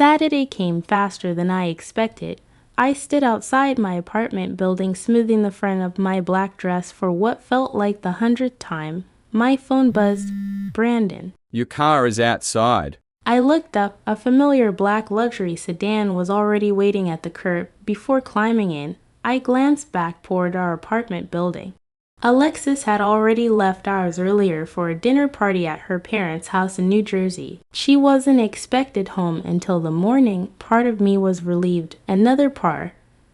Saturday came faster than I expected. I stood outside my apartment building, smoothing the front of my black dress for what felt like the 100th time. My phone buzzed. Brandon. Your car is outside. I looked up. A familiar black luxury sedan was already waiting at the curb. Before climbing in, I glanced back toward our apartment building. Alexis had already left hours earlier for a dinner party at her parents' house in New Jersey. She wasn't expected home until the morning. Part of me was relieved. Another part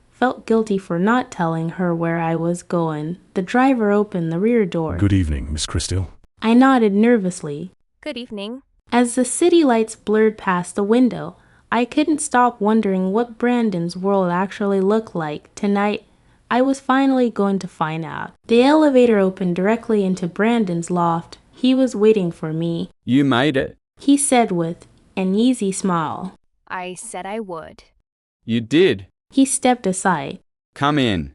felt guilty for not telling her where I was going. The driver opened the rear door. Good evening, Miss Crystal. I nodded nervously. Good evening. As the city lights blurred past the window, I couldn't stop wondering what Brandon's world actually looked like. Tonight, I was finally going to find out. The elevator opened directly into Brandon's loft. He was waiting for me. You made it. He said with an easy smile. I said I would. You did. He stepped aside. Come in.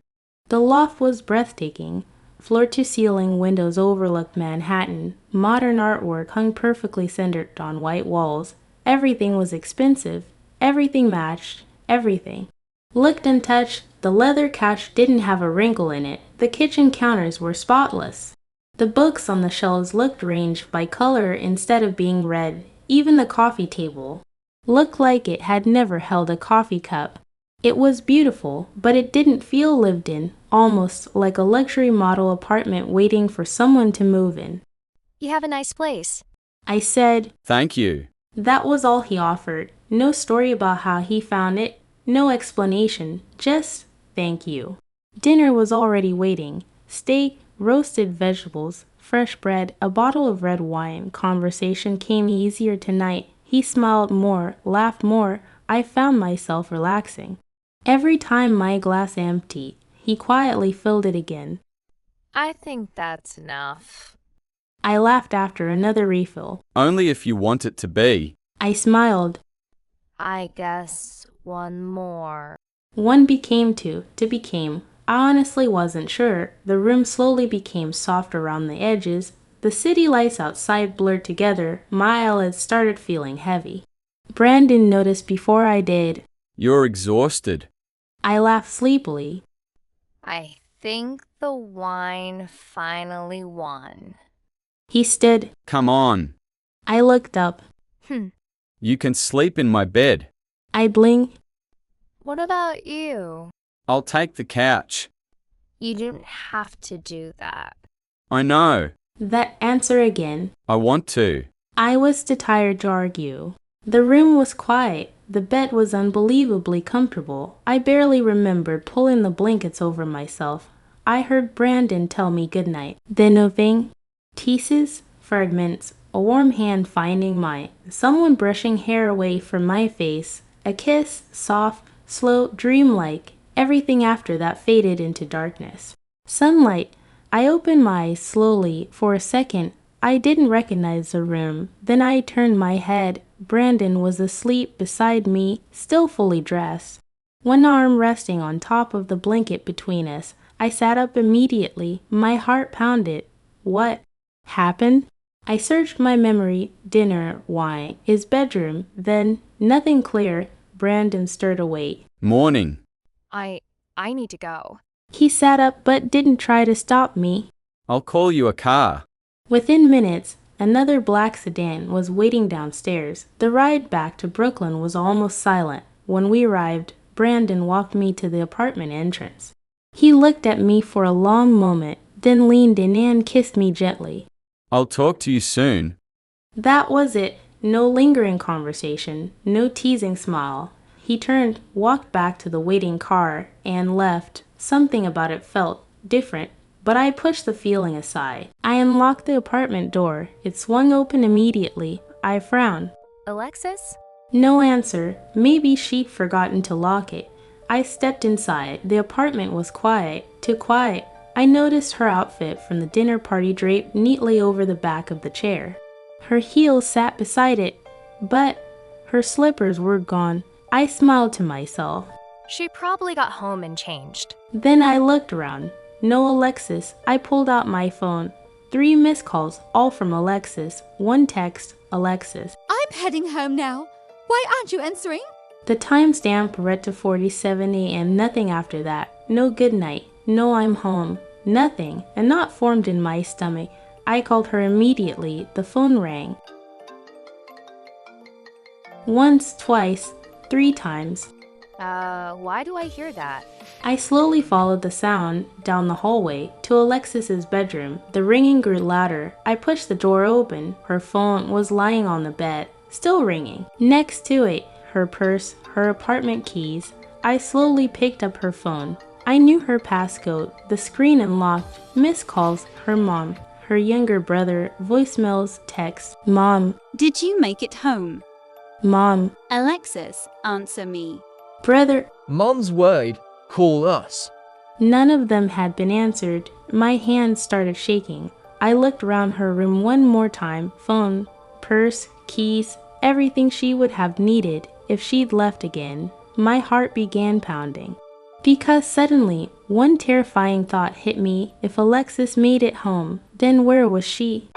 The loft was breathtaking. Floor-to-ceiling windows overlooked Manhattan. Modern artwork hung perfectly centered on white walls. Everything was expensive. Everything matched. Everything. Looked and touched, the leather couch didn't have a wrinkle in it. The kitchen counters were spotless. The books on the shelves looked arranged by color instead of being read. Even the coffee table looked like it had never held a coffee cup. It was beautiful, but it didn't feel lived in, almost like a luxury model apartment waiting for someone to move in. You have a nice place. I said. Thank you. That was all he offered. No story about how he found it. No explanation, just thank you. Dinner was already waiting. Steak, roasted vegetables, fresh bread, a bottle of red wine. Conversation came easier tonight. He smiled more, laughed more. I found myself relaxing. Every time my glass emptied, he quietly filled it again. I think that's enough. I laughed after another refill. Only if you want it to be. I smiled. I guess one more. One became two became. I honestly wasn't sure. The room slowly became soft around the edges. The city lights outside blurred together. My eyelids started feeling heavy. Brandon noticed before I did. You're exhausted. I laughed sleepily. I think the wine finally won. He stood. Come on. I looked up. You can sleep in my bed. I blinked. What about you? I'll take the couch. You don't have to do that. I know. That answer again. I want to. I was too tired to argue. The room was quiet. The bed was unbelievably comfortable. I barely remembered pulling the blankets over myself. I heard Brandon tell me goodnight. Then a thing. Pieces, fragments, a warm hand finding mine. Someone brushing hair away from my face. A kiss, soft, slow, dreamlike. Everything after that faded into darkness. Sunlight. I opened my eyes slowly. For a second, I didn't recognize the room. Then I turned my head. Brandon was asleep beside me, still fully dressed. One arm resting on top of the blanket between us. I sat up immediately. My heart pounded. What happened? I searched my memory. Dinner, wine, his bedroom. Then, nothing clear. Brandon stirred awake. Morning. I need to go. He sat up but didn't try to stop me. I'll call you a car. Within minutes, another black sedan was waiting downstairs. The ride back to Brooklyn was almost silent. When we arrived, Brandon walked me to the apartment entrance. He looked at me for a long moment, then leaned in and kissed me gently. I'll talk to you soon. That was it. No lingering conversation, no teasing smile. He turned, walked back to the waiting car, and left. Something about it felt different, but I pushed the feeling aside. I unlocked the apartment door. It swung open immediately. I frowned. Alexis? No answer. Maybe she'd forgotten to lock it. I stepped inside. The apartment was quiet, too quiet. I noticed her outfit from the dinner party draped neatly over the back of the chair. Her heels sat beside it, but her slippers were gone. I smiled to myself. She probably got home and changed. Then I looked around. No Alexis. I pulled out my phone. 3 missed calls, all from Alexis. 1 text, Alexis. I'm heading home now. Why aren't you answering? The timestamp read to 47 a.m. Nothing after that. No good night. No I'm home. Nothing. A knot formed in my stomach. I called her immediately. The phone rang. Once, twice, 3 times. Why do I hear that? I slowly followed the sound down the hallway to Alexis's bedroom. The ringing grew louder. I pushed the door open. Her phone was lying on the bed, still ringing. Next to it, her purse, her apartment keys. I slowly picked up her phone. I knew her passcode, the screen unlocked, missed calls, her mom, her younger brother, voicemails, texts. Mom. Did you make it home? Mom. Alexis, answer me. Brother. Mom's worried. Call us. None of them had been answered. My hands started shaking. I looked around her room one more time. Phone, purse, keys, everything she would have needed if she'd left again. My heart began pounding. Because suddenly, one terrifying thought hit me. If Alexis made it home, then where was she?